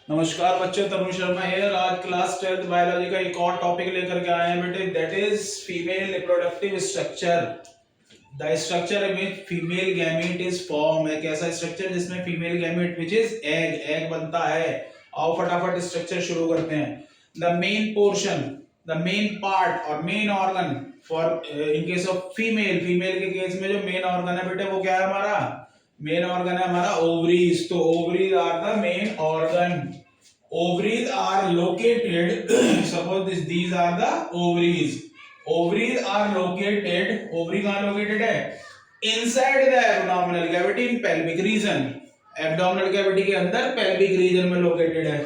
नमस्कार बच्चों, तरुण शर्मा है। आज क्लास 12th बायोलॉजी का एक और टॉपिक लेकर के आए हैं बेटे, that is female reproductive structure. The structure which female gamete is form. एक ऐसा स्ट्रक्चर जिसमें female gamete which is egg बनता है। आओ फटाफट स्ट्रक्चर शुरू करते हैं। The main portion, the main part और main organ for in case of female के केस में जो मेन ऑर्गन है बेटे वो क्या है हमारा? मेन ऑर्गन है हमारा ओवरीज। तो ovaries are the main organ. Ovaries are located suppose these are the ovaries. Ovaries are located, ovary कहाँ located है? Inside the abdominal cavity in pelvic region. Abdominal cavity के अंदर pelvic region में located है।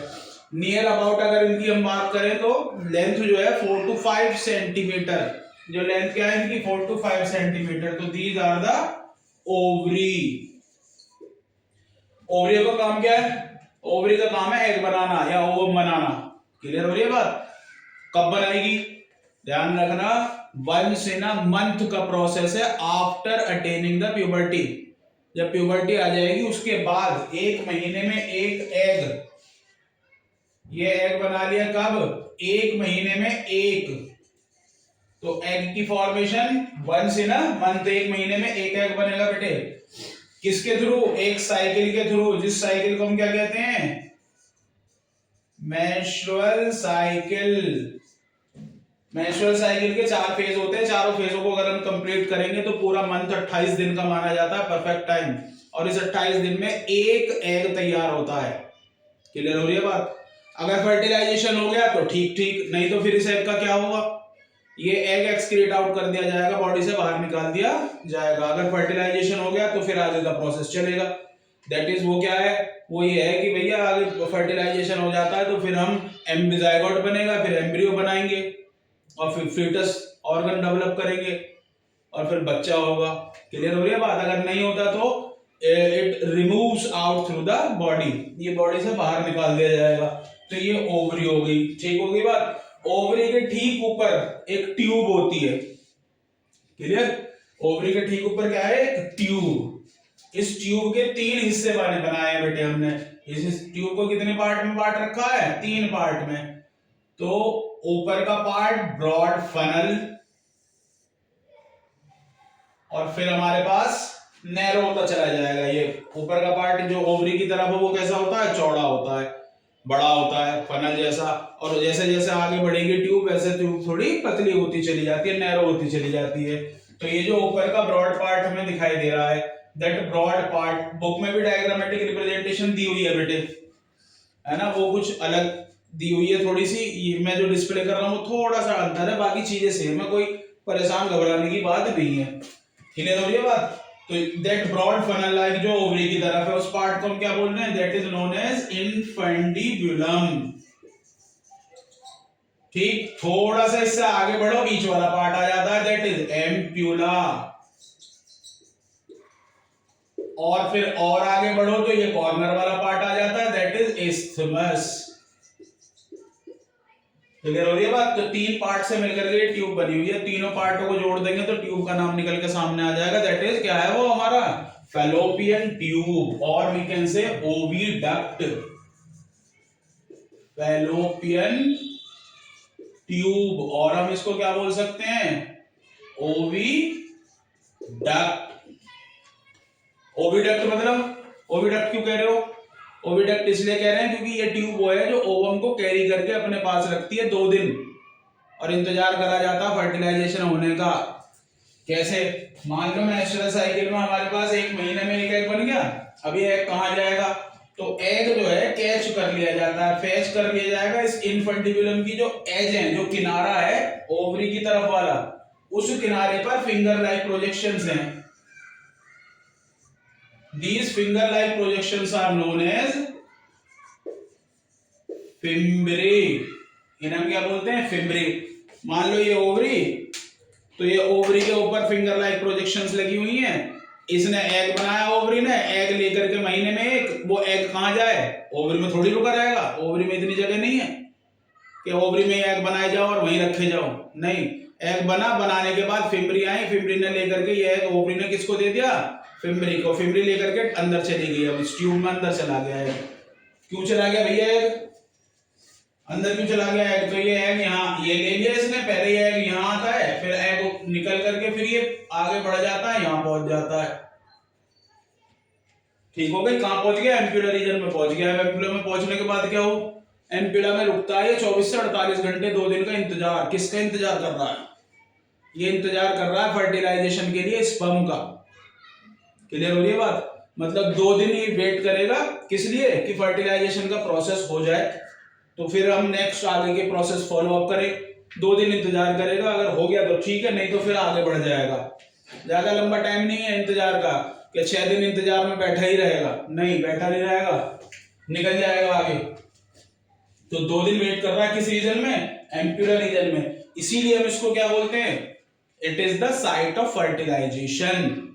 Near about अगर इनकी हम बात करें तो लेंथ जो है 4 to 5 सेंटीमीटर। जो लेंथ क्या है इनकी 4 to 5 सेंटीमीटर। तो these are the ovary. Ovary का काम क्या है? ओवरी का काम है एग बनाना या ओवम बनाना। क्लियर हो रही है बात? कब बनाएगी? ध्यान रखना, वंस इन अ मंथ का प्रोसेस है आफ्टर अटेनिंग द प्यूबर्टी। जब प्यूबर्टी आ जाएगी उसके बाद 1 महीने में एक एग, ये एग बना लिया कब? 1 महीने में एक। तो एग की formation once in a month, 1 महीने में एक एग बनेगा बेटे। किसके थ्रू? एक साइकिल के थ्रू, जिस साइकिल को हम क्या कहते हैं? Menstrual cycle. मेंस्ट्रुअल साइकिल के 4 फेज होते हैं। चारों फेजों को अगर हम कंप्लीट करेंगे तो पूरा मंथ 28 दिन का माना जाता है, परफेक्ट टाइम। और इस 28 दिन में एक एग तैयार होता है। क्लियर हो रही है बात? अगर फर्टिलाइजेशन हो गया तो ठीक ठीक, नहीं तो फिर इस एग का क्या होगा? ये एग एक्सक्रीट आउट कर दिया जाएगा, बॉडी से बाहर निकाल दिया जाएगा। अगर फर्टिलाइजेशन हो गया तो फिर आगे का प्रोसेस चलेगा। दैट इज वो क्या है? वो ये है कि भैया आगे फर्टिलाइजेशन हो जाता है तो फिर हम एम्ब्रियोजाइगोट बनेगा, फिर एम्ब्रियो बनाएंगे और फिर फीटस ऑर्गन डेवलप करेंगे और फिर बच्चा होगा। क्लियर हो रही है बात? अगर नहीं होता तो it removes out through the body, ये बॉडी से बाहर निकाल दिया जाएगा। तो ये ओवरी हो गई। ठीक हो गई बात? ओवरी के ठीक ऊपर एक ट्यूब होती है। क्लियर? ओवरी के ठीक ऊपर क्या है? एक ट्यूब। इस ट्यूब के 3 हिस्से बनाए हैं बेटे हमने। इस ट्यूब को कितने पार्ट में बांट रखा है? 3 पार्ट में। तो ऊपर का पार्ट ब्रॉड फनल, और फिर हमारे पास नैरो होता चला जाएगा। ये ऊपर का पार्ट जो ओवरी की तरफ है वो कैसा होता है? चौड़ा होता है, बड़ा होता है, फनल जैसा। और जैसे जैसे आगे बढ़ेगी ट्यूब वैसे ट्यूब थोड़ी पतली होती चली जाती है, नैरो होती चली जाती है। तो ये जो ऊपर का ब्रॉड पार्ट हमें दिखाई दे रहा है, दैट ब्रॉड पार्ट, बुक में भी डायग्रामेटिक रिप्रेजेंटेशन दी हुई है बेटे, है ना? वो कुछ अलग दी हुई है थोड़ी सी, ये मैं जो डिस्प्ले कर रहा हूँ थोड़ा सा अंतर है, बाकी चीजें सेम है, कोई परेशान घबराने की बात नहीं है। क्लियर हो रही है बात? तो दैट ब्रॉड फनल लाइक जो ओवरी की तरफ है, उस पार्ट को हम क्या बोल रहे हैं? That is known as infundibulum. ठीक, थोड़ा सा इससे आगे बढ़ो, बीच वाला पार्ट आ जाता है, दैट इज एम्प्यूला। और फिर और आगे बढ़ो तो ये कॉर्नर वाला पार्ट आ जाता है, दैट इज इस्थमस। क्लियर हो रही है बात? तो 3 पार्ट से मिलकर के ट्यूब बनी हुई है। तीनों पार्टों को जोड़ देंगे तो ट्यूब का नाम निकल के सामने आ जाएगा, दैट इज क्या है वो हमारा? फैलोपियन ट्यूब, और we can say oviduct. Fallopian tube, और हम इसको क्या बोल सकते हैं? ओविडक्ट। ओविडक्ट मतलब, ओविडक्ट क्यों कह रहे हो? ओविडक्ट इसलिए कह रहे हैं क्योंकि ये ट्यूब वो है जो ओवम को कैरी करके अपने पास रखती है 2 दिन, और इंतजार करा जाता है फर्टिलाइजेशन होने का। कैसे? मान लो मेंस्ट्रुअल साइकिल में हमारे पास 1 महीने में एक एग बन गया। अब ये एग कहाँ जाएगा? तो एग जो है कैच कर लिया जाता है, फैच कर लिया जाएगा इस इनफंडिबुलम की जो एज है, जो किनारा है ओवरी की तरफ वाला, उस किनारे पर फिंगर लाइक प्रोजेक्शंस हैं। These finger-like projections are known as fimbriae. इन्हें हम क्या बोलते हैं? फिम्ब्री। मान लो ये ओवरी, तो ये ओवरी के ऊपर फिंगर लाइक प्रोजेक्शंस लगी हुई हैं। इसने एग बनाया, ओवरी ने एग लेकर के महीने में एक, वो एग कहाँ जाए? ओवरी में थोड़ी रुका रहेगा। ओवरी में इतनी जगह नहीं है कि ओवरी में एग बनाए जाओ और वहीं रखे जाओ, नहीं। एग बनाने के बाद फिम्ब्री आई, फिम्ब्री ने लेकर के ये एग ओवरी ने किसको दे दिया? फिम्ब्री को। फिम्ब्री लेकर के अंदर चली गई, अब इस ट्यूब में अंदर चला गया है। क्यों चला गया भैया एग, अंदर क्यों चला गया एग? तो ये एग यहाँ ये ले लिया इसने, पहले ये एग यहाँ आता है, फिर एग निकल करके फिर ये आगे बढ़ जाता है, यहाँ पहुंच जाता है। ठीक हो गई? कहाँ पहुंच गया? एम्प्यूला रीजन में पहुंच गया। एम्प्यूला में पहुंचने के बाद क्या हो, एम्प्यूला में रुकता है 24 से 48 घंटे, 2 दिन का इंतजार। किसका इंतजार कर रहा है? ये इंतजार कर रहा है फर्टिलाइजेशन के लिए स्पर्म का। क्लियर हो रही है बात? मतलब 2 दिन ही वेट करेगा, किस लिए? कि फर्टिलाइजेशन का प्रोसेस हो जाए, तो फिर हम नेक्स्ट आगे के प्रोसेस फॉलो अप करें। 2 दिन इंतजार करेगा, अगर हो गया तो ठीक है, नहीं तो फिर आगे बढ़ जाएगा। ज्यादा लंबा टाइम नहीं है इंतजार का कि 6 दिन इंतजार में बैठा ही रहेगा, नहीं बैठा नहीं रहेगा, निकल जाएगा आगे। तो 2 दिन वेट कर रहा है किस रीजन में? एम्प्यूला रीजन में। इसीलिए हम इसको क्या बोलते हैं? It is the site of fertilisation.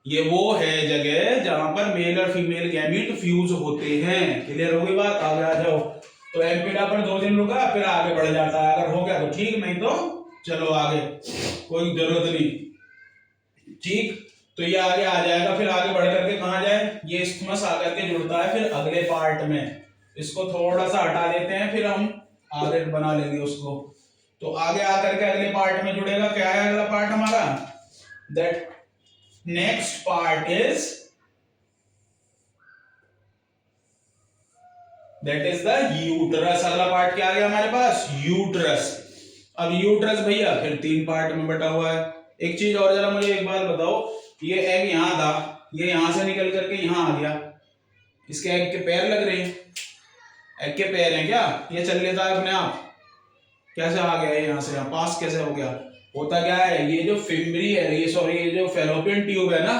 ये वो है जगह जहां पर मेल और फीमेल गैमीट फ्यूज होते हैं। क्लियर हो गई बात? आगे आ जाओ। तो एम्प्यूला पर 2 दिन रुका, फिर आगे बढ़ जाता है, अगर हो गया तो ठीक, नहीं तो चलो आगे, कोई जरूरत नहीं। ठीक, तो ये आगे आ जाएगा, फिर आगे बढ़ करके कहां जाए? ये इस्थमस आकर के जुड़ता है फिर अगले पार्ट में। इसको थोड़ा सा हटा देते हैं, फिर हम आगे बना लेंगे उसको। तो आगे आकर के अगले पार्ट में जुड़ेगा। क्या है अगला पार्ट हमारा? That next part is that is the uterus. अगला पार्ट क्या आ गया हमारे पास? यूटरस। अब यूटरस भैया फिर 3 पार्ट में बटा हुआ है। एक चीज और जरा मुझे एक बात बताओ, ये एग यहां था, ये यहां से निकल करके यहां आ गया, इसके एग के पैर लग रहे हैं, एग के पैर हैं क्या? ये चल लेता है अपने आप? कैसे आ गया यहां से यहां पास कैसे हो गया? होता क्या है, ये जो फिम्बरी है, ये सॉरी ये जो फेलोपियन ट्यूब है ना,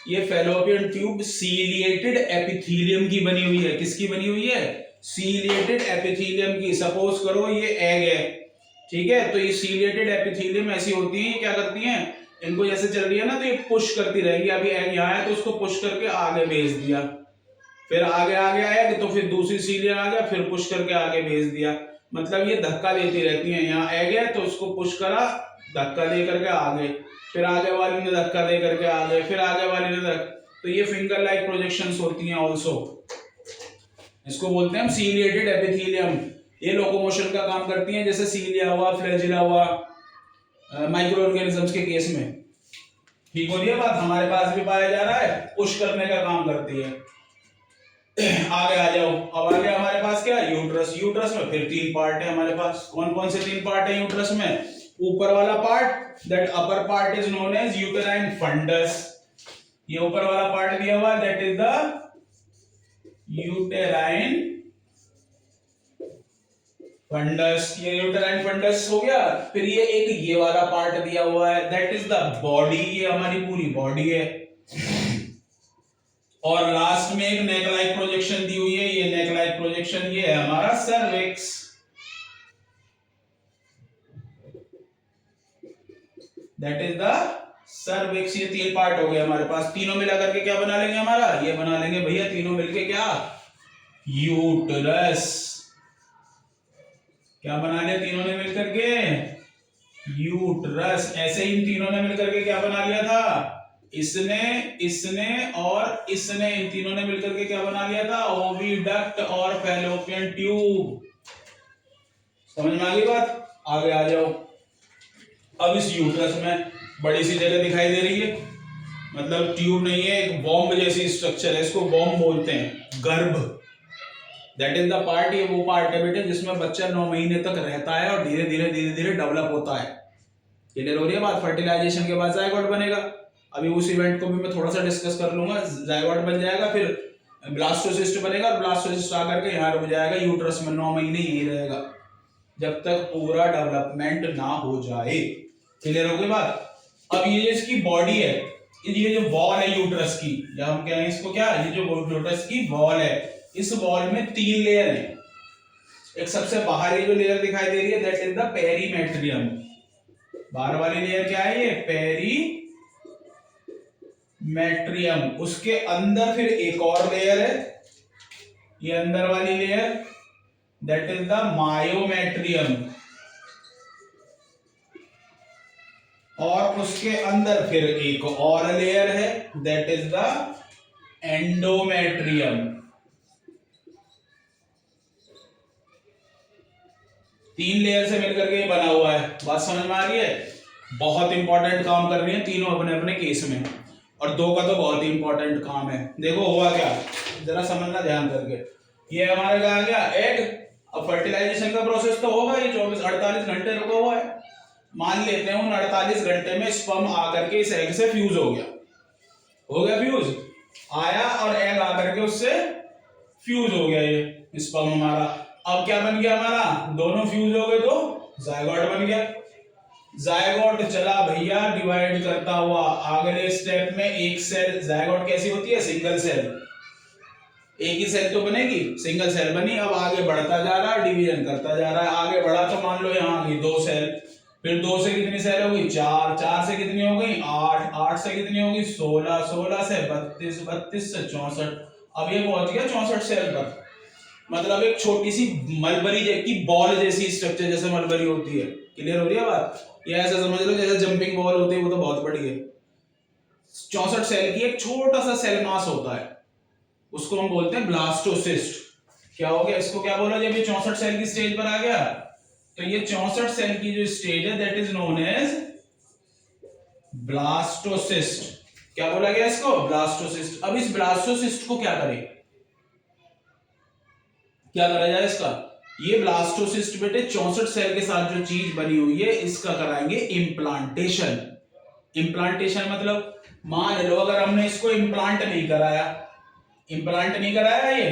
ये फेलोपियन ट्यूब सीलिएटेड एपिथेलियम की बनी हुई है। किसकी बनी हुई है? सीलिएटेड एपिथेलियम की। सपोज करो ये एग है, ठीक है, तो ये सीलिएटेड एपिथेलियम ऐसी होती है, क्या करती हैं, इनको जैसे चल रही है ना, तो ये पुश करती रहेगी। अभी एग यहाँ है तो उसको पुश करके आगे भेज दिया, फिर आगे आ गया एग, तो फिर दूसरी सीलियर आ गया, फिर पुश करके आगे भेज दिया। मतलब ये धक्का देती रहती हैं। यहाँ एग है तो उसको पुश करा, धक्का दे करके आगे, फिर आगे वाली ने धक्का दे करके आगे, फिर आगे वाली ने तो ये फिंगर लाइक प्रोजेक्शंस होती हैं ऑल्सो। इसको बोलते हैं हम सीलिएटेड एपिथेलियम। ये लोकोमोशन का काम करती हैं, जैसे सीलिया हुआ, फ्लैजिला हुआ, माइक्रो ऑर्गेनिजम्स के केस में। ठीक हो रही है बात? हमारे पास भी पाया जा रहा है, पुश करने का काम करती है। आगे आ जाओ। अब आगे हमारे पास क्या है? यूट्रस। यूट्रस में फिर 3 पार्ट है हमारे पास। कौन कौन से 3 पार्ट है यूट्रस में? ऊपर वाला part, that upper part is known as uterine fundus. ये ऊपर वाला पार्ट दिया हुआ, that is the uterine fundus. ये यूटेराइन फंडस हो गया। फिर ये एक ये वाला पार्ट दिया हुआ है, दैट इज द बॉडी। ये हमारी पूरी बॉडी है। और लास्ट में एक नेक लाइक प्रोजेक्शन दी हुई है। ये नेक लाइक प्रोजेक्शन ये है हमारा cervix. That is the cervix. ये 3 पार्ट हो गए हमारे पास। तीनों मिला करके क्या बना लेंगे हमारा? ये बना लेंगे भैया तीनों मिलके क्या? यूटरस। क्या बना लिया तीनों ने मिलकर के? यूटरस। ऐसे ही इन तीनों ने मिलकर के क्या बना लिया था? इसने, इसने और इसने, इन तीनों ने मिलकर के क्या बना लिया था? ओविडक्ट और फैलोपियन ट्यूब। समझ में आ गई बात? आगे आ जाओ। अब इस यूट्रस में बड़ी सी जगह दिखाई दे रही है, मतलब ट्यूब नहीं है, एक बॉम्ब जैसी स्ट्रक्चर है, इसको बॉम्ब बोलते हैं। गर्भ, दैट इज द पार्ट, ये वो पार्ट है बेटे जिसमें बच्चा 9 महीने तक रहता है और धीरे धीरे डेवलप होता है। क्लियर हो रही है बात? फर्टिलाइजेशन के बाद जायगोट बनेगा। अभी उस इवेंट को भी मैं थोड़ा सा डिस्कस कर लूंगा। जायगोट बन जाएगा, फिर ब्लास्टोसिस्ट बनेगा और ब्लास्टोसिस्ट आकर के यहाँ रुक जाएगा यूट्रस में, 9 महीने यही रहेगा जब तक पूरा डेवलपमेंट ना हो जाए। क्लियर हो गई बात? अब ये जो इसकी बॉडी है, ये जो वॉल है यूट्रस की, या हम कह रहे हैं इसको क्या, ये जो यूट्रस की वॉल है, इस वॉल में 3 लेयर है। एक सबसे बाहर ये जो लेयर दिखाई दे रही है, दैट इज द पेरीमेट्रियम। बाहर वाली लेयर क्या है? ये पेरीमेट्रियम। उसके अंदर फिर एक और लेयर है, ये अंदर वाली layer, that is the myometrium. और उसके अंदर फिर एक और लेयर है, that is the endometrium. 3 layer से मिलकर के ये बना हुआ है। बात समझ में आ रही है? बहुत इंपॉर्टेंट काम कर रही है तीनों अपने अपने केस में, और 2 का तो बहुत ही इंपॉर्टेंट काम है। देखो हुआ क्या, जरा समझना ध्यान करके। ये हमारे क्या आ गया, एग। अब फर्टिलाइजेशन का प्रोसेस तो होगा, ये 48 घंटे रुका हुआ है। मान लेते हैं उन 48 घंटे में स्पर्म आकर के इस एग से फ्यूज हो गया फ्यूज, आया और एग आकर के उससे फ्यूज हो गया ये स्पर्म हमारा। अब क्या बन गया हमारा, दोनों फ्यूज हो गए तो जायगोट बन गया। जायगोट चला भैया डिवाइड करता हुआ अगले स्टेप में एक सेल। जायगोट कैसी होती है, सिंगल सेल, एक ही सेल तो बनेगी, सिंगल सेल बनी। अब आगे बढ़ता जा रहा है, डिवीजन करता जा रहा है, आगे बढ़ा तो मान लो यहाँ आ गई 2 सेल, फिर 2 से कितनी सेल हो गई, 4, 4 से कितनी हो गई, 8, 8 से कितनी होगी, 16, 16 से 32, 32 से 64। अब ये पहुंच गया 64 सेल पर। मतलब एक छोटी सी मलबरी की बॉल जैसी स्ट्रक्चर, जैसे मलबरी होती है। क्लियर हो रही है बात? ये ऐसा समझ लो जैसे जंपिंग बॉल होती है, वो तो बहुत बड़ी है। 64 सेल की एक छोटा सा सेल मास होता है, उसको हम बोलते हैं ब्लास्टोसिस्ट। क्या हो गया, इसको क्या बोला, जब ये 64 सेल की स्टेज पर आ गया तो ये 64 सेल की जो स्टेज है that is known as blastocyst. क्या बोला गया इसको, ब्लास्टोसिस्ट। अब इस ब्लास्टोसिस्ट को क्या करें, क्या करा जाए इसका, ये ब्लास्टोसिस्ट बेटे 64 सेल के साथ जो चीज बनी हुई है इसका कराएंगे इम्प्लांटेशन। इम्प्लांटेशन मतलब मान लो अगर हमने इसको इम्प्लांट नहीं कराया, इम्प्लांट नहीं कराया ये,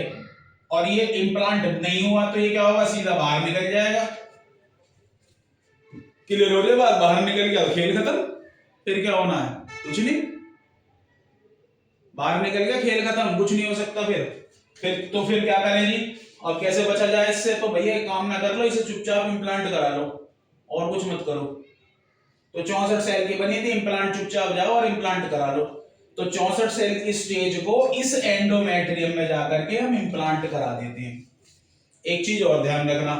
और ये इम्प्लांट नहीं हुआ तो ये क्या होगा, सीधा बाहर निकल जाएगा। क्लियर हो रही बात? बाहर निकल गया खेल खत्म। फिर क्या होना है, कुछ नहीं, बाहर निकल गया खेल खत्म, कुछ नहीं हो सकता। फिर क्या करें जी, और कैसे बचा जाए इससे? तो भैया एक काम ना कर लो, इसे चुपचाप इम्प्लांट करा लो और कुछ मत करो। तो 64 सेल की बनी थी, इम्प्लांट चुपचाप जाओ और इम्प्लांट करा लो। तो 64 सेल की स्टेज को इस एंडोमेट्रियम में जाकर के हम इम्प्लांट करा देते हैं। एक चीज और ध्यान रखना,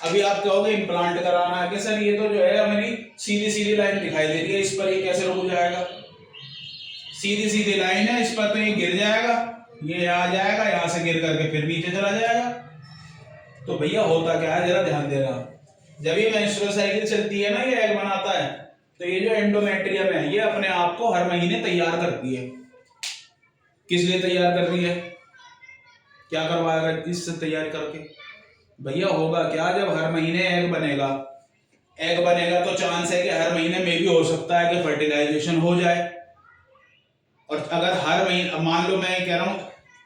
अभी आप कहोगे इम्प्लांट कराना है कि सर ये तो जो है हमारी सीधी सीधी लाइन दिखाई दे रही है, इस पर ये कैसे रुक जाएगा? सीधी सीधी लाइन है, इस पर तो ये गिर जाएगा, ये आ जाएगा, यहां से गिर करके फिर नीचे चला जाएगा। तो भैया होता क्या है, जरा ध्यान देना। जब ये मेंस्ट्रुअल साइकिल चलती है ना, ये एग बनाता है, तो ये जो एंडोमेट्रियम है ये अपने आप को हर महीने तैयार करती है। किस लिए तैयार कर रही है, क्या करवाएगा इससे तैयार करके? भैया होगा क्या, जब हर महीने एग बनेगा, एग बनेगा तो चांस है कि हर महीने में भी हो सकता है कि फर्टिलाइजेशन हो जाए। और अगर हर महीने, मान लो मैं कह रहा हूं,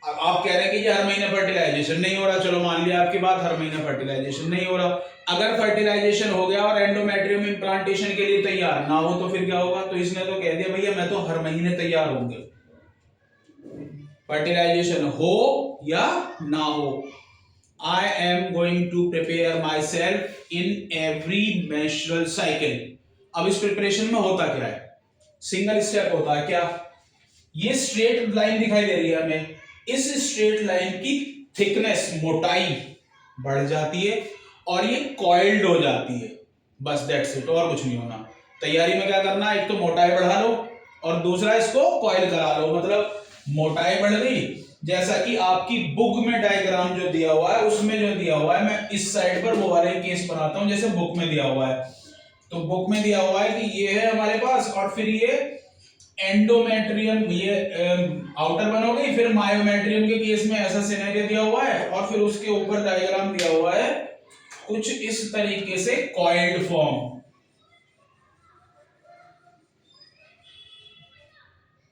आप कह रहे हैं कि हर महीने फर्टिलाइजेशन नहीं हो रहा, चलो मान लिया आपकी बात, हर महीने फर्टिलाइजेशन नहीं हो रहा। अगर फर्टिलाइजेशन हो गया और एंडोमेट्रियम इम्प्लांटेशन के लिए तैयार ना हो तो फिर क्या होगा? तो इसने तो कह दिया भैया मैं तो हर महीने तैयार होंगे, फर्टिलाइजेशन हो या ना हो, I am going to prepare myself in every menstrual cycle। अब इस प्रिपरेशन में होता क्या है, सिंगल स्टेप होता है। क्या, ये स्ट्रेट लाइन दिखाई दे रही है हमें, इस स्ट्रेट लाइन की थिकनेस, मोटाई बढ़ जाती है और ये कॉइल्ड हो जाती है, बस दैट्स इट, और कुछ नहीं होना। तैयारी में क्या करना है, एक तो मोटाई बढ़ा लो और दूसरा इसको कॉइल करा लो। मतलब मोटाई बढ़ गई, जैसा कि आपकी बुक में डायग्राम जो दिया हुआ है उसमें जो दिया हुआ है, मैं इस साइड पर वो वाला केस बनाता हूं जैसे बुक में दिया हुआ है। तो बुक में दिया हुआ है कि ये है हमारे पास, और फिर ये एंडोमेट्रियम, ये आउटर बन हो गई, फिर मायोमेट्रियम के केस में ऐसा सिनेरियो दिया हुआ है, और फिर उसके ऊपर डायग्राम दिया हुआ है कुछ इस तरीके से, कॉइल्ड फॉर्म।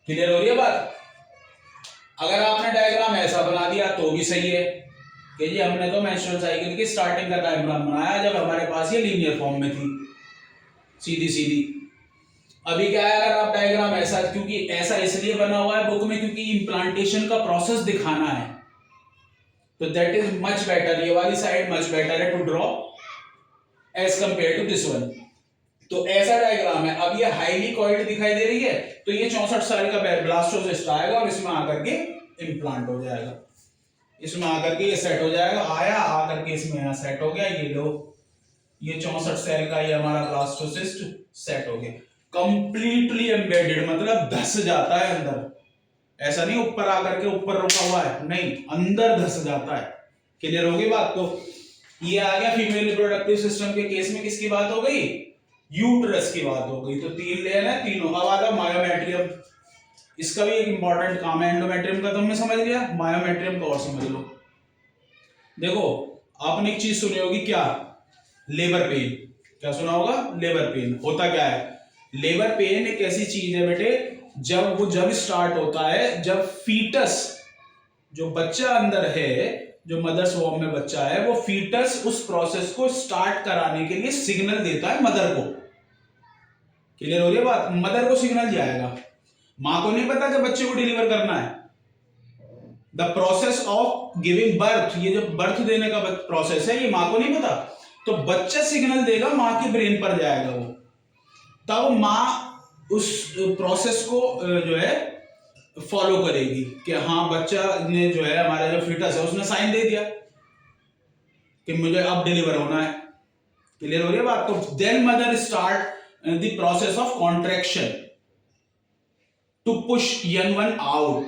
क्लियर हो रही है बात? अगर आपने डायग्राम ऐसा बना दिया तो भी सही है कि जी हमने तो मेंस्ट्रुअल साइकिल की स्टार्टिंग का डायग्राम बनाया जब हमारे पास ये लीनियर फॉर्म में थी, सीधी सीधी। अभी क्या है, अगर आप डायग्राम ऐसा, क्योंकि ऐसा इसलिए बना हुआ है बुक में क्योंकि इंप्लांटेशन का प्रोसेस दिखाना है, तो दैट इज मच बेटर, ये वाली साइड मच बेटर है to draw as compare to this one. तो ऐसा डायग्राम है। अब ये हाईली कॉइल्ड दिखाई दे रही है, तो ये 64 साल का ब्लास्टोसिस्ट आएगा और इसमें आकर के इम्प्लांट हो जाएगा, इसमें आकर के ये सेट हो जाएगा, आया आकर के इसमें यहाँ सेट हो गया। ये लो, ये 64 सेल का ये हमारा ब्लास्टोसिस्ट सेट हो गया, कंप्लीटली एम्बेडेड, मतलब धस जाता है अंदर। ऐसा नहीं ऊपर आकर के ऊपर रुका हुआ है, नहीं, अंदर धस जाता है। क्लियर होगी बात? तो ये आ गया फीमेल रिप्रोडक्टिव सिस्टम के केस में किसकी बात हो गई, यूट्रस की बात हो गई। तो 3 लेयर है, तीनों। अब आता मायोमेट्रियम, इसका भी एक इंपॉर्टेंट काम है। एंडोमेट्रियम का तुमने समझ लिया, मायोमेट्रियम का और समझ लो। देखो आपने एक चीज सुनी होगी, क्या, लेबर पेन। क्या सुना होगा, लेबर पेन। होता क्या है, लेबर पेन एक ऐसी चीज है बेटे, जब स्टार्ट होता है, जब फीटस, जो बच्चा अंदर है, जो मदर्स वॉर्म में बच्चा है, वो फीटस उस प्रोसेस को स्टार्ट कराने के लिए सिग्नल देता है मदर को। क्लियर हो रही है बात, मदर को सिग्नल जाएगा, मां को नहीं पता कि बच्चे को डिलीवर करना है। The process of giving birth, ये जो बर्थ देने का प्रोसेस है, ये मां को नहीं पता। तो बच्चा सिग्नल देगा, मां के ब्रेन पर जाएगा वो, तब मां उस प्रोसेस को जो है फॉलो करेगी कि हाँ बच्चा ने जो है, हमारा जो फीटस है उसने साइन दे दिया कि मुझे अब डिलीवर होना है। क्लियर हो रही है बात। तो then mother start the process of contraction to push young one out.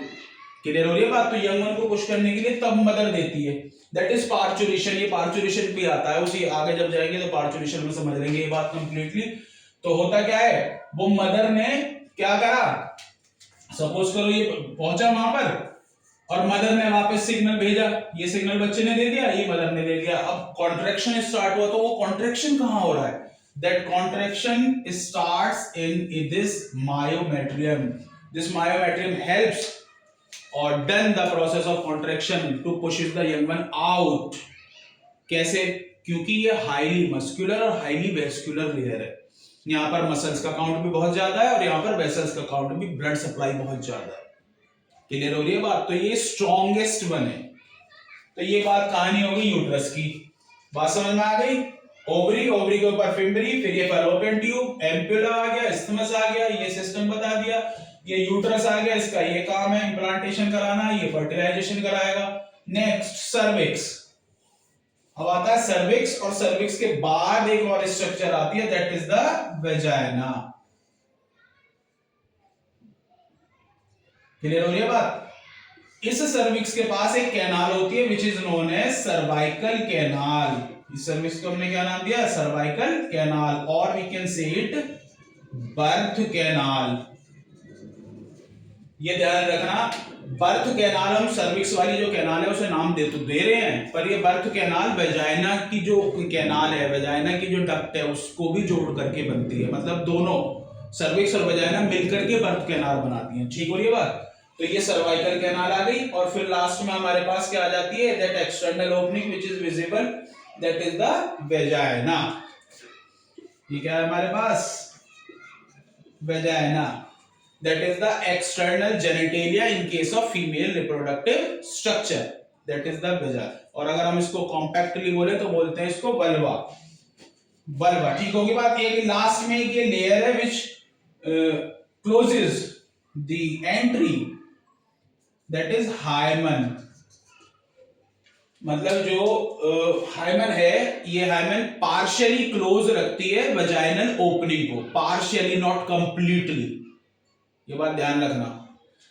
Clear हो रही है बात। तो यंग वन को पुश करने के लिए तब मदर देती है, दैट इज पार्चुरेशन। ये पार्चुरेशन भी आता है, उसी आगे जब जाएंगे तो पार्चुरेशन में समझ लेंगे ये बात कंप्लीटली। तो होता क्या है, वो मदर ने क्या करा, सपोज करो ये पहुंचा वहां पर और मदर ने वापस सिग्नल भेजा, ये सिग्नल बच्चे ने दे दिया, ये मदर ने दे दिया। अब कॉन्ट्रैक्शन स्टार्ट हुआ, तो वो कॉन्ट्रैक्शन कहां हो रहा है, that contraction starts in this myometrium. This myometrium helps और done the process of contraction to push the young one out. कैसे, क्योंकि ये हाईली मस्कुलर और हाईली वेस्कुलर लेयर है। यहाँ पर मसल्स का काउंट भी बहुत ज्यादा है और यहाँ पर वेसल्स का काउंट भी, ब्लड सप्लाई बहुत ज्यादा है। क्लियर हो रही है बात। तो ये स्ट्रॉन्गेस्ट वन है। तो ये बात कहानी होगी यूट्रस की, बात समझ में आ गई। ओवरी, ओवरी के ऊपर फिम्बरी, फिर ये फैलोपियन ट्यूब, एम्पुला आ गया, इस्थमस आ गया, ये सिस्टम बता दिया। ये यूट्रस आ गया, इसका ये काम है इम्प्लांटेशन कराना, ये फर्टिलाइजेशन कराएगा। Next cervix. अब आता है सर्विक्स, और सर्विक्स के बाद एक और स्ट्रक्चर आती है, that is the vagina. Clear हो रही है बात। इस सर्विक्स के पास एक कैनाल होती है which is known as cervical canal. इस सर्विक्स को हमने क्या नाम दिया, सर्वाइकल कैनाल, और we can say it birth canal. ये ध्यान रखना, बर्थ कैनाल, हम सर्विक्स वाली जो कैनाल है उसे नाम दे तो दे रहे हैं, पर ये बर्थ कैनाल वेजाइना की जो कैनाल है, वेजाइना की जो डक्ट है उसको भी जोड़ करके बनती है। मतलब दोनों सर्विक्स और वेजाइना मिलकर के बर्थ कैनाल बनाती हैं। ठीक हो रही है बात। तो ये सर्वाइकल कैनाल आ गई, और फिर लास्ट में हमारे पास क्या आ जाती है, that external opening which is visible, that is the vagina. ये क्या है हमारे पास, vagina, that is the external genitalia in case of female reproductive structure, that is the vagina। और अगर हम इसको कॉम्पैक्टली बोले तो बोलते हैं इसको वल्वा। वल्वा, ठीक होगी बात। ये कि लास्ट में ये लेयर है which closes the entry, that is hymen। मतलब जो हाइमन है, ये हाइमन पार्शियली क्लोज रखती है वजाइनल ओपनिंग को, पार्शियली नॉट कंप्लीटली, ये बात ध्यान रखना।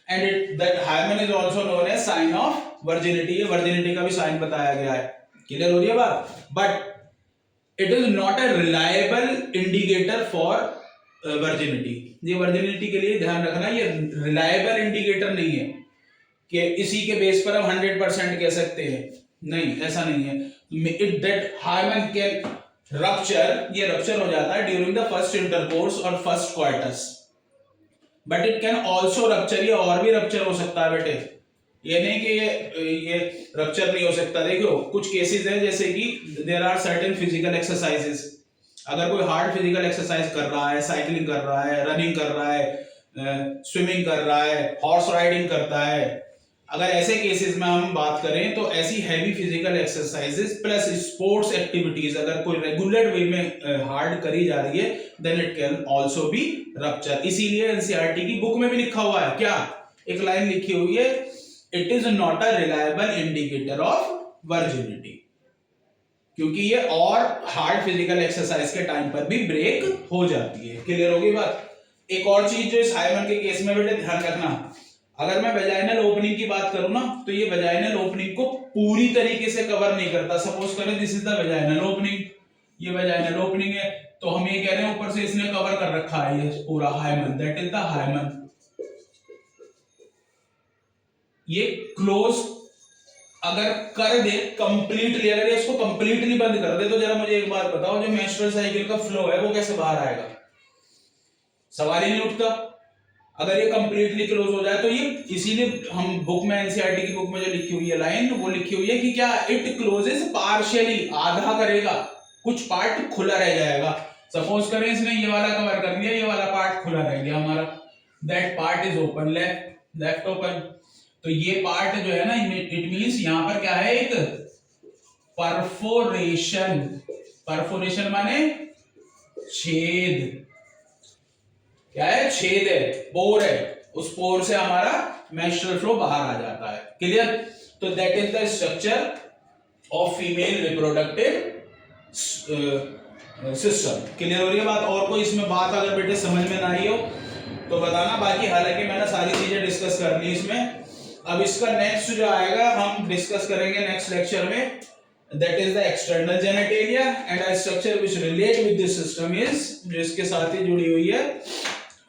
And it that hymen is also known as sign of virginity. ये वर्जिनिटी का भी साइन बताया गया है। क्लियर हो रही है बात। But it is not a reliable indicator for virginity. ये वर्जिनिटी के लिए ध्यान रखना, ये रिलायबल इंडिकेटर नहीं है कि इसी के बेस पर हम 100% कह सकते हैं, नहीं, ऐसा नहीं है। It that hymen can rupture, ये रप्चर हो जाता है ड्यूरिंग द फर्स्ट इंटरकोर्स और first quarters, but it can also rupture, ये और भी रप्चर हो सकता है बेटे, ये नहीं कि ये रप्चर नहीं हो सकता। देखो कुछ केसेस है, जैसे कि there are certain physical exercises, अगर कोई हार्ड फिजिकल एक्सरसाइज कर रहा है, साइकिलिंग कर रहा है, रनिंग कर रहा है, स्विमिंग कर रहा है, हॉर्स राइडिंग करता है, अगर ऐसे केसेस में हम बात करें तो ऐसी heavy physical exercises plus sports activities अगर कोई रेगुलर वे में हार्ड करी जा रही है, then it can also be rupture. इसीलिए एनसीईआरटी की बुक में भी लिखा हुआ है, क्या, एक लाइन लिखी हुई है, it is not a reliable indicator of virginity, क्योंकि ये और हार्ड फिजिकल एक्सरसाइज के टाइम पर भी ब्रेक हो जाती है। क्लियर होगी बात। एक और चीज जो इस हाइमन के केस में बेटे ध्यान रखना, अगर मैं वेजाइनल ओपनिंग की बात करूं ना, तो ये वेजाइनल ओपनिंग को पूरी तरीके से कवर नहीं करता। सपोज करें this is the vaginal opening, ये वेजाइनल ओपनिंग है, तो हम ये कह रहे हैं ऊपर से इसने कवर कर रखा है ये पूरा hymen, that is the hymen. ये क्लोज अगर कर दे कंप्लीटली, अगर इसको कंप्लीटली बंद कर दे, तो जरा मुझे एक बात बताओ, जो मेंस्ट्रुअल साइकिल का फ्लो है वो कैसे बाहर आएगा? सवाल ही नहीं उठता। अगर ये कंप्लीटली क्लोज हो जाए तो ये, इसीलिए हम बुक में, एनसीईआरटी की बुक में जो लिखी हुई है लाइन, वो लिखी हुई है कि क्या, इट क्लोजेस पार्शियली, आधा करेगा, कुछ पार्ट खुला रह जाएगा। सपोज करें इसने ये वाला कवर कर लिया, ये वाला पार्ट खुला रह गया हमारा, that part is open, left open. तो ये पार्ट जो है ना, इट मींस यहां पर क्या है, एक परफोरेशन। परफोरेशन माने छेद, क्या है, छेद है, पोर है, उस पोर से हमारा मेंस्ट्रुअल फ्लो बाहर आ जाता है। क्लियर? तो that is the structure of female reproductive system. Clear हो रही है बात? और कोई इसमें बात अगर बेटे समझ में ना आई हो तो बताना, बाकी हालांकि मैंने सारी चीजें डिस्कस कर ली इसमें। अब इसका नेक्स्ट जो आएगा हम डिस्कस करेंगे नेक्स्ट लेक्चर में, that is the external genitalia and a structure which relate with this system is, जो इसके साथ ही जुड़ी हुई है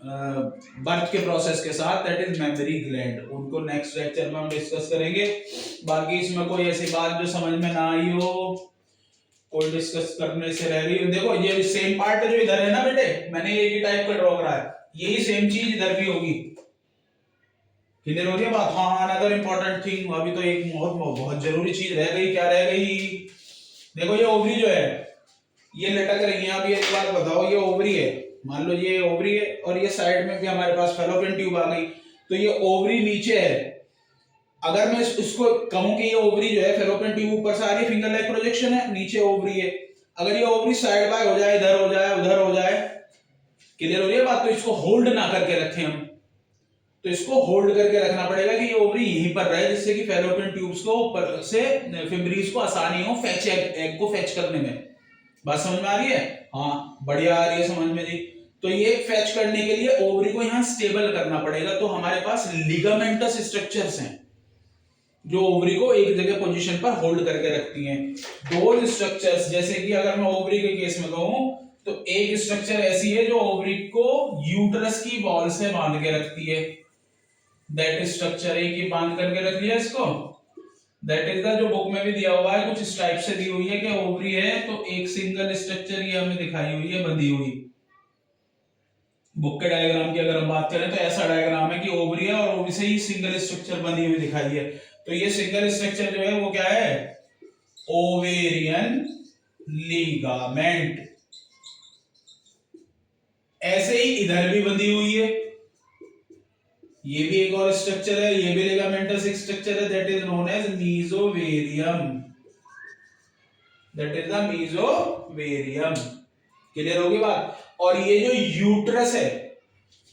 बर्थ के प्रोसेस के साथ, दैट इज मेमोरी ग्लैंड। उनको नेक्स्ट लेक्चर में हम डिस्कस करेंगे। बाकी इसमें कोई ऐसी बात जो समझ में ना आई हो, कोई डिस्कस करने से रह रही हो, देखो ये सेम पार्ट जो इधर है ना बेटे, मैंने एक ही टाइप का ड्रॉ करा है, यही सेम चीज इधर भी होगी। क्लियर हो रही है बात? हाँ, अनदर इंपॉर्टेंट थिंग, अभी तो एक बहुत जरूरी चीज रह गई, क्या रह गई? देखो ये ओवरी जो है, ये लटक रही है। अभी एक बात बताओ, ये ओवरी है, मान लो ये ओवरी है, और ये साइड में भी हमारे पास फैलोपियन ट्यूब आ गई, तो ये ओवरी नीचे है। अगर मैं इसको कहूं कि ये ओवरी जो है, फैलोपियन ट्यूब ऊपर से आ रही है, फिंगर लाइक प्रोजेक्शन है, नीचे ओवरी है। अगर ये ओवरी साइड बाय हो जाए, इधर हो जाए, उधर हो जाए, क्लियर हो रही है बात? तो इसको होल्ड ना करके रखें हम, तो इसको होल्ड करके रखना पड़ेगा कि ये ओवरी यहीं पर रहे, जिससे कि फैलोपियन ट्यूब्स को ऊपर से फिम्बरीज को आसानी हो फैच, एग को फैच करने में। बात समझ में आ रही है? हाँ, बढ़िया आ रही है समझ में जी। तो ये फैच करने के लिए ओवरी को यहाँ स्टेबल करना पड़ेगा, तो हमारे पास लिगामेंटस स्ट्रक्चर्स हैं जो ओवरी को एक जगह पोजीशन पर होल्ड करके रखती हैं। दो स्ट्रक्चर्स, जैसे कि अगर मैं ओवरी के केस में कहूं, तो एक स्ट्रक्चर ऐसी है जो ओवरी को यूट्रस की वॉल से बांध के रखती है, दैट स्ट्रक्चर एक ही बांध करके रख लिया इसको, दैट इज द, जो बुक में भी दिया हुआ है कुछ इस टाइप से दी हुई है कि ओवरी है तो एक सिंगल स्ट्रक्चर ये हमें दिखाई हुई है बंधी हुई। बुक के डायग्राम की अगर हम बात करें तो ऐसा डायग्राम है कि ओवरी है और ओवरी से ही सिंगल स्ट्रक्चर बंधी हुई दिखाई है। तो ये सिंगल स्ट्रक्चर जो है वो क्या है, ओवेरियन लिगामेंट। ऐसे ही इधर भी बंधी हुई है, ये भी एक और स्ट्रक्चर है, ये भी लिगामेंटस स्ट्रक्चर है, that is known as mesovarium, that is the mesovarium. Clear होगी बात? और ये जो यूट्रस है,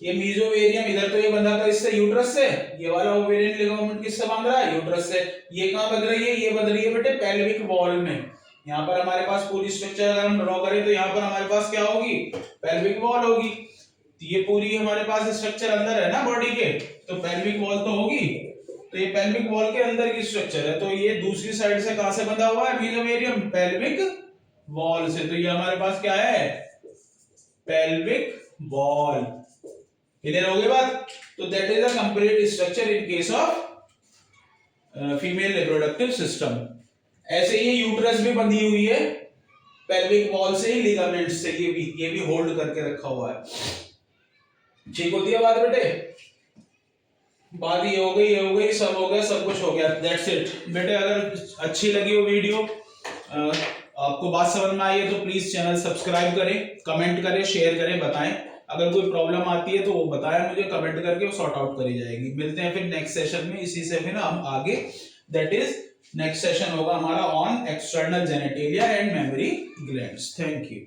ये मीजोवेरियम, इधर तो ये बंधा था इससे, यूट्रस से, ये वाला ओवेरियन लिगामेंट किससे बांध रहा है, यूट्रस से। ये कहां बंध रही है, ये बंध रही है बेटे पेल्विक वॉल में। यहाँ पर हमारे पास पूरी स्ट्रक्चर अगर हम ड्रॉ करें तो यहाँ पर हमारे पास क्या होगी, पेल्विक वॉल होगी। ये पूरी हमारे पास स्ट्रक्चर अंदर है ना बॉडी के, तो पेल्विक वॉल तो होगी, तो ये पेल्विक वॉल के अंदर की स्ट्रक्चर है। तो ये दूसरी साइड से कहां से बंधा हुआ है, मीजोवेरियम, पेल्विक वॉल से। तो ये हमारे पास क्या है, पेल्विक वॉल। क्लियर हो गई बात? तो that is the complete structure in case of female reproductive system. ऐसे ही यूट्रस भी बंधी हुई है पेल्विक वॉल से ही, लिगामेंट से, ये भी होल्ड करके रखा हुआ है। ठीक होती है बात बेटे? बात ये हो गई, सब हो गया, सब कुछ हो गया, दैट्स इट बेटे। अगर अच्छी लगी हो वीडियो, आपको बात समझ में आई है, तो प्लीज चैनल सब्सक्राइब करें, कमेंट करें, शेयर करें, बताएं। अगर कोई प्रॉब्लम आती है तो वो बताएं मुझे, कमेंट करके वो सॉर्ट आउट करी जाएगी। मिलते हैं फिर नेक्स्ट सेशन में, इसी से फिर हम आगे, दैट इज नेक्स्ट सेशन होगा हमारा on external genitalia and mammary glands. Thank you.